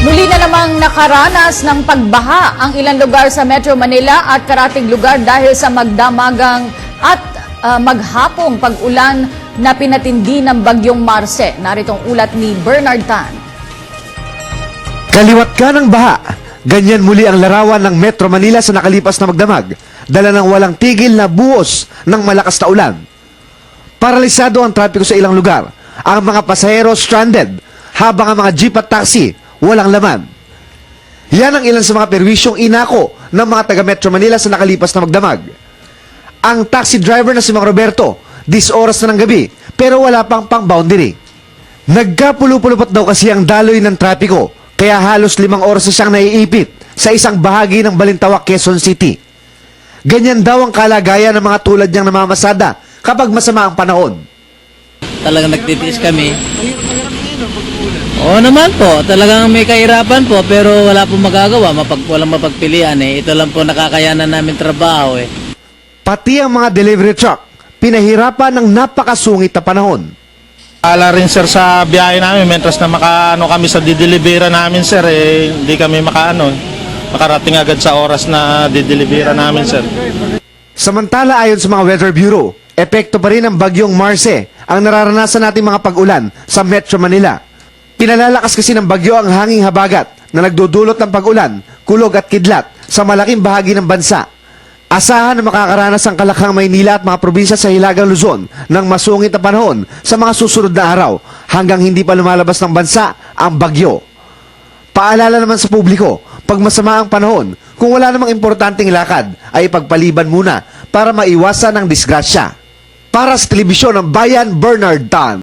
Muli na namang nakaranas ng pagbaha ang ilang lugar sa Metro Manila at karatig lugar dahil sa magdamagang at maghapong pag-ulan na pinatindi ng bagyong Marce. Naritong ulat ni Bernard Tan. Kaliwat ka ng baha, ganyan muli ang larawan ng Metro Manila sa nakalipas na magdamag, dala ng walang tigil na buhos ng malakas na ulan. Paralisado ang trapiko sa ilang lugar, ang mga pasahero stranded, habang ang mga jeep at taxi walang laman. Yan ang ilan sa mga perwisyong inako ng mga taga Metro Manila sa nakalipas na magdamag. Ang taxi driver na si Mang Roberto, 10 oras na ng gabi, pero wala pang pang-boundary. Nagkapulupulupot daw kasi ang daloy ng trapiko, kaya halos 5 oras na siyang naiipit sa isang bahagi ng Balintawak, Quezon City. Ganyan daw ang kalagayan ng mga tulad niyang namamasada kapag masama ang panahon. Talagang nagtitiis kami. Oo naman po, talagang may kahirapan po pero wala pong magagawa, walang mapagpilian eh. Ito lang po nakakayanan namin trabaho eh. Pati ang mga delivery truck, pinahirapan ng napakasungit na panahon. Ala rin sir sa biyahe namin, mentras na makaano kami sa didelibera namin sir, hindi kami makarating agad sa oras na didelibera namin sir. Samantala ayon sa mga Weather Bureau, epekto pa rin ng bagyong Marce ang nararanasan nating mga pag-ulan sa Metro Manila. Pinalalakas kasi ng bagyo ang hanging habagat na nagdudulot ng pag-ulan, kulog at kidlat sa malaking bahagi ng bansa. Asahan na makakaranas ang Kalakhang, Maynila at mga probinsya sa Hilagang Luzon ng masungit na panahon sa mga susunod na araw hanggang hindi pa lumalabas ng bansa ang bagyo. Paalala naman sa publiko, pag masama ang panahon, kung wala namang importanteng lakad, ay ipagpaliban muna para maiwasan ang disgrasya. Para sa Telebisyon ng Bayan, Bernard Tan.